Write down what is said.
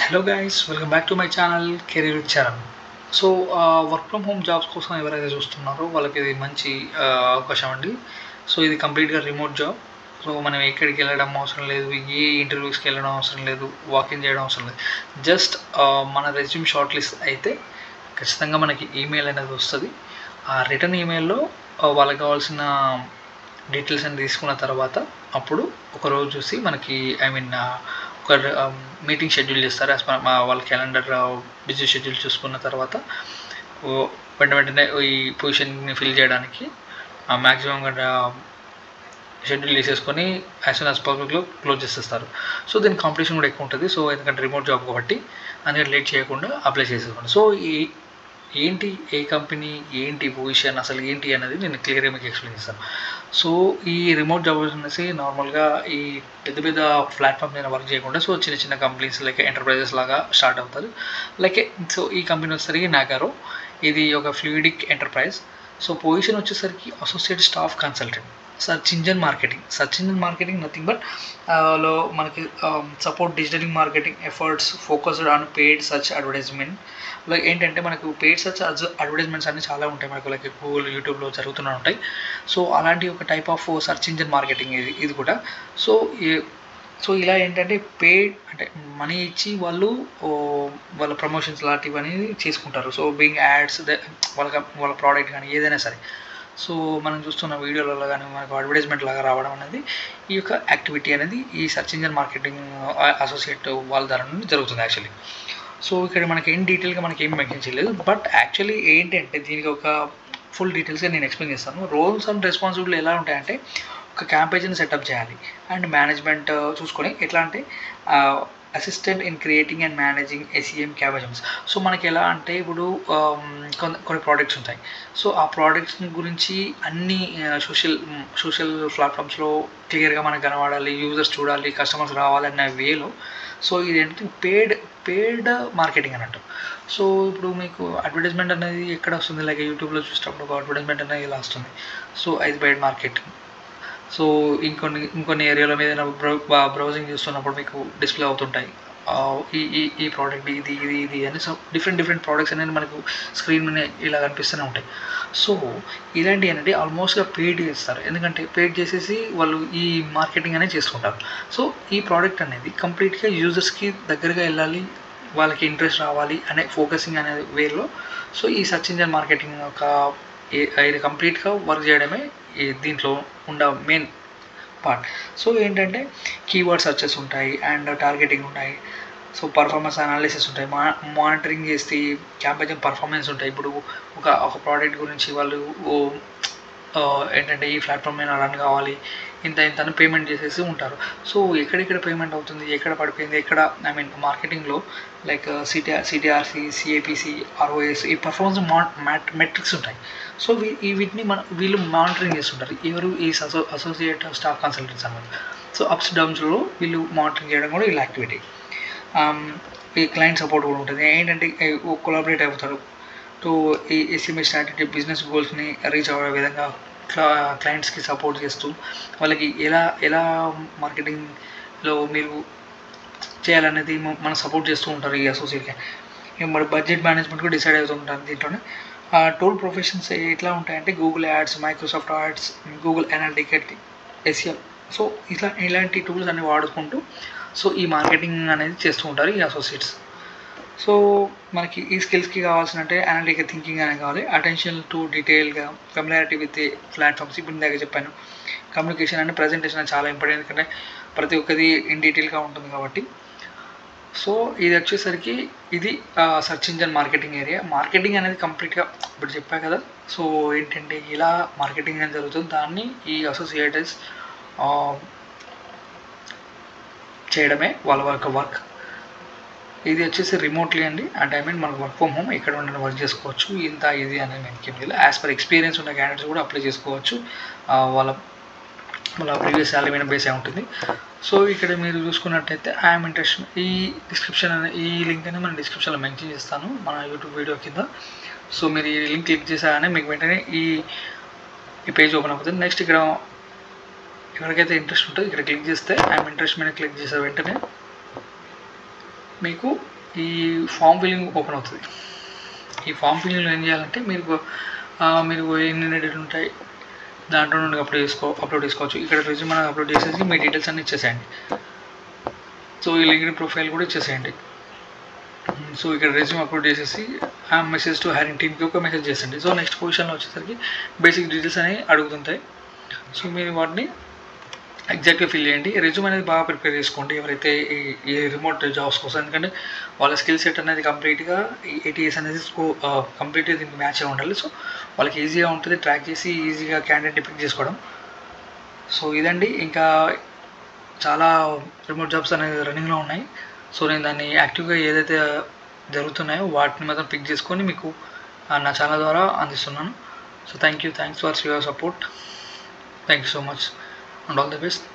Hello guys, welcome back to my channel career with Charan. So work from home jobs కోసం ఎవరైతే చూస్తున్నారో వాళ్ళకి ఇది మంచి అవకాశం అండి. సో ఇది కంప్లీట్గా రిమోట్ జాబ్. సో మనం ఎక్కడికి వెళ్ళడం అవసరం లేదు, ఏ ఇంటర్వ్యూస్కి వెళ్ళడం అవసరం లేదు, వాకింగ్ చేయడం అవసరం లేదు. జస్ట్ మన రెజ్యూమ్ షార్ట్ లిస్ట్ అయితే ఖచ్చితంగా మనకి ఈమెయిల్ అనేది వస్తుంది. ఆ రిటర్న్ ఈమెయిల్లో వాళ్ళకి కావాల్సిన డీటెయిల్స్ అని తీసుకున్న తర్వాత అప్పుడు ఒకరోజు చూసి మనకి ఒక మీటింగ్ షెడ్యూల్ చేస్తారు. యాజ్ పర్ వాళ్ళ క్యాలెండర్ బిజీ షెడ్యూల్ చూసుకున్న తర్వాత వెంటనే ఈ పొజిషన్ని ఫిల్ చేయడానికి మ్యాక్సిమంగా షెడ్యూల్ చేసేసుకొని యాజ్ సూన్ యాజ్ పాసిబుల్లో క్లోజ్ చేసేస్తారు. సో దీని కాంపిటీషన్ కూడా ఎక్కువ ఉంటుంది. సో ఎందుకంటే రిమోట్ జాబ్ కాబట్టి అందుకని లేట్ చేయకుండా అప్లై చేసేసుకోండి. సో ఏంటి ఏ కంపెనీ, ఏంటి పొజిషన్, అసలు ఏంటి అనేది నేను క్లియర్గా మీకు ఎక్స్ప్లెయిన్ చేస్తాను. సో ఈ రిమోట్ జాబ్ అనేసి నార్మల్గా ఈ పెద్ద పెద్ద ప్లాట్ఫామ్ మీద వర్క్ చేయకుండా సో చిన్న చిన్న కంపెనీస్ లైక్ ఎంటర్ప్రైజెస్ లాగా స్టార్ట్ అవుతారు. లైక్ సో ఈ కంపెనీ వచ్చేసరికి నాగారో, ఇది ఒక ఫ్లూయిడిక్ ఎంటర్ప్రైజ్. సో పొజిషన్ వచ్చేసరికి associate staff consultant, search engine marketing nothing but లో మనకి support digital marketing efforts focused on paid search advertisement. Like ఏంటంటే మనకు పెయిడ్ సర్చ్ అడ్వర్టైజ్మెంట్స్ అన్ని చాలా ఉంటాయి మనకు, లైక్ గూగుల్, యూట్యూబ్లో జరుగుతూనే ఉంటాయి. సో అలాంటి ఒక type of search engine marketing ఇది కూడా. సో ఇలా ఏంటంటే పెయిడ్ అంటే మనీ ఇచ్చి వాళ్ళు వాళ్ళ ప్రమోషన్స్ లాంటివి అనేది చేసుకుంటారు. సో బీయింగ్ యాడ్స్ వాళ్ళ ప్రోడక్ట్ కానీ ఏదైనా సరే. సో మనం చూస్తున్న వీడియోలలో కానీ మనకు అడ్వర్టైజ్మెంట్ లాగా రావడం అనేది ఈ యొక్క యాక్టివిటీ అనేది ఈ సర్చ్ ఇంజన్ మార్కెటింగ్ అసోసియేట్ వాళ్ళ ద్వారా నుండి జరుగుతుంది యాక్చువల్లీ. సో ఇక్కడ మనకి ఏం డీటెయిల్గా మనకి ఏం మెన్షన్ చేయలేదు, బట్ యాక్చువల్లీ ఏంటంటే దీనికి ఒక ఫుల్ డీటెయిల్స్గా నేను ఎక్స్ప్లెయిన్ చేస్తాను. రోల్స్ అండ్ రెస్పాన్సిబిలిటీ ఎలా ఉంటాయంటే ఒక క్యాంపేజ్ని సెటప్ చేయాలి అండ్ మేనేజ్మెంట్ చూసుకొని ఎట్లా అంటే assistant in creating and managing SEM campaigns. So మనకి ఎలా అంటే ఇప్పుడు కొన్ని ప్రోడక్ట్స్ ఉంటాయి. సో ఆ ప్రోడక్ట్స్ గురించి అన్ని సోషల్ ప్లాట్ఫామ్స్లో క్లియర్గా మనకు కనబడాలి, యూజర్స్ చూడాలి, కస్టమర్స్ రావాలి అన్న వేలో. సో ఇది ఏంటంటే పేడ్ మార్కెటింగ్ అన్నట్టు. సో ఇప్పుడు మీకు అడ్వర్టైజ్మెంట్ అనేది ఎక్కడ వస్తుంది, లైక్ యూట్యూబ్లో చూసేటప్పుడు ఒక అడ్వర్టైజ్మెంట్ అనేది ఇలా వస్తుంది. సో అది పెయిడ్ మార్కెటింగ్. సో ఇంకొన్ని ఏరియాల మీద బ్రౌజింగ్ చేస్తున్నప్పుడు మీకు డిస్ప్లే అవుతుంటాయి ఈ ప్రోడక్ట్ ఇది అని. సో డిఫరెంట్ ప్రోడక్ట్స్ అనేది మనకు స్క్రీన్ మీద ఇలా కనిపిస్తూనే ఉంటాయి. సో ఇలాంటివి అనేది ఆల్మోస్ట్గా పెయిడ్ చేస్తారు, ఎందుకంటే పెయిడ్ చేసేసి వాళ్ళు ఈ మార్కెటింగ్ అనేది చేసుకుంటారు. సో ఈ ప్రోడక్ట్ అనేది కంప్లీట్గా యూజర్స్కి దగ్గరగా వెళ్ళాలి, వాళ్ళకి ఇంట్రెస్ట్ రావాలి అనే ఫోకసింగ్ అనే వేలో. సో ఈ సర్చ్ ఇంజన్ మార్కెటింగ్ ఒక ఇది కంప్లీట్గా వర్క్ చేయడమే దీంట్లో మెయిన్ పార్ట్. సో ఏంటంటే కీవర్డ్ సర్చెస్ ఉంటాయి అండ్ టార్గెటింగ్ ఉంటాయి. సో పర్ఫార్మెన్స్ అనాలిసిస్ ఉంటాయి, మానిటరింగ్ చేస్తే క్యాంపెయిన్ పర్ఫార్మెన్స్ ఉంటాయి. ఇప్పుడు ఒక ప్రోడక్ట్ గురించి వాళ్ళు ఏంటంటే ఈ ప్లాట్ఫామ్ మీద రన్ కావాలి, ఇంత పేమెంట్ చేసేసి ఉంటారు. సో ఎక్కడెక్కడ పేమెంట్ అవుతుంది, ఎక్కడ పడిపోయింది, ఎక్కడ మార్కెటింగ్లో లైక్ సిటిఆర్సి, సిఏపిసి, ఆర్ఓఎస్ ఈ పర్ఫార్మెన్స్ మెట్రిక్స్ ఉంటాయి. సో వీటిని వీళ్ళు మానిటరింగ్ చేస్తుంటారు. ఎవరు ఈ అసోసియేట్ స్టాఫ్ కన్సల్టెంట్స్ అన్నమాట. సో అప్స్ డౌన్స్లో వీళ్ళు మానిటరింగ్ చేయడం కూడా వీళ్ళ యాక్టివిటీ. ఈ క్లయింట్ సపోర్ట్ కూడా ఉంటుంది. ఏంటంటే కొలాబరేట్ అవుతారు టు ఈ ఎస్ఎంఈ స్ట్రాటజీ బిజినెస్ గోల్స్ని రీచ్ అవ్వే విధంగా క్లయింట్స్కి సపోర్ట్ చేస్తూ వాళ్ళకి ఎలా మార్కెటింగ్లో మీరు చేయాలనేది మన సపోర్ట్ చేస్తూ ఉంటారు ఈ అసోసియేట్గా. మరి బడ్జెట్ మేనేజ్మెంట్ కూడా డిసైడ్ అవుతూ ఉంటారు దీంట్లోనే. టూల్ ప్రొఫెషన్స్ ఎట్లా ఉంటాయంటే Google ads, Microsoft ads, Google analytics, SM. So ఇలాంటి టూల్స్ అన్ని వాడుకుంటూ సో ఈ మార్కెటింగ్ అనేది చేస్తూ ఉంటారు ఈ అసోసియేట్స్. సో మనకి ఈ స్కిల్స్కి కావాల్సినట్టే అనలిటికల్ థింకింగ్ అనేది కావాలి, అటెన్షన్ టు డీటెయిల్గా, ఫెమిలారిటీ విత్ ప్లాట్ఫామ్స్. ఇప్పుడు ఇందాక చెప్పాను కమ్యూనికేషన్ అండ్ ప్రజెంటేషన్ అనేది చాలా ఇంపార్టెంట్, ఎందుకంటే ప్రతి ఒక్కది ఇన్ డీటెయిల్గా ఉంటుంది కాబట్టి. సో ఇది వచ్చేసరికి ఇది search engine marketing area. Marketing అనేది కంప్లీట్గా ఇప్పుడు చెప్పా కదా. సో ఏంటంటే ఇలా మార్కెటింగ్ అనేది జరుగుతుంది, దాన్ని ఈ అసోసియేటర్స్ చేయడమే వాళ్ళ వర్క్. ఇది వచ్చేసి రిమోట్లీ అండి, అంటే మనకు వర్క్ ఫ్రమ్ హోమ్ ఎక్కడ ఉండి వర్క్ చేసుకోవచ్చు. ఇది అనేది మనకి ఏం లేదు. యాజ్ పర్ ఎక్స్పీరియన్స్ ఉన్న క్యాండిడేట్స్ కూడా అప్లై చేసుకోవచ్చు. వాళ్ళ ప్రీవియస్ శాలరీ మీద బేస్ అయి ఉంటుంది. సో ఇక్కడ మీరు చూసుకున్నట్టయితే ఐఎమ్ ఇంట్రెస్ట్, ఈ లింక్ అనేది మనం డిస్క్రిప్షన్లో మెన్షన్ చేస్తాను మన యూట్యూబ్ వీడియో కింద. సో మీరు ఈ లింక్ క్లిక్ చేశారనే మీకు వెంటనే ఈ పేజ్ ఓపెన్ అవుతుంది. నెక్స్ట్ ఇక్కడ ఎవరికైతే ఇంట్రెస్ట్ ఉంటుందో ఇక్కడ క్లిక్ చేస్తే ఐఎమ్ ఇంట్రెస్ట్ మీద క్లిక్ చేసే వెంటనే మీకు ఈ ఫామ్ ఫిల్లింగ్ ఓపెన్ అవుతుంది. ఈ ఫామ్ ఫిల్లింగ్లో ఏం చేయాలంటే మీరు ఎన్ని డీటెయిల్స్ ఉంటాయి దాంట్లో నుండి అప్లోడ్ చేసుకోవచ్చు. ఇక్కడ రెజ్యూమ్ మనం అప్లోడ్ చేసేసి మీ డీటెయిల్స్ అన్ని ఇచ్చేసేయండి. సో ఈ లింక్డ్ఇన్ ప్రొఫైల్ కూడా ఇచ్చేసేయండి. సో ఇక్కడ రెజ్యూమ్ అప్లోడ్ చేసేసి ఆ మెసేజ్ టు హైరింగ్ టీమ్కి ఒక మెసేజ్ చేసండి. సో నెక్స్ట్ పొజిషన్లో వచ్చేసరికి బేసిక్ డీటెయిల్స్ అనేవి అడుగుతుంటాయి. సో మీరు వాటిని ఎగ్జాక్ట్గా ఫిల్ చేయండి. రెజ్యూమ్ అనేది బాగా ప్రిపేర్ చేసుకోండి ఎవరైతే ఈ రిమోట్ జాబ్స్ కోసం, ఎందుకంటే వాళ్ళ స్కిల్ సెట్ అనేది కంప్లీట్గా ATS అనేది కంప్లీట్గా దీనికి మ్యాచ్ అయి ఉండాలి. సో వాళ్ళకి ఈజీగా ఉంటుంది ట్రాక్ చేసి ఈజీగా క్యాండిడేట్ని పిక్ చేసుకోవడం. సో ఇదండి, ఇంకా చాలా రిమోట్ జాబ్స్ అనేది రన్నింగ్లో ఉన్నాయి. సో నేను దాన్ని యాక్టివ్గా ఏదైతే జరుగుతున్నాయో వాటిని మాత్రం పిక్ చేసుకొని మీకు నా ఛానల్ ద్వారా అందిస్తున్నాను. So thanks for your support. Thank you so much and all the best.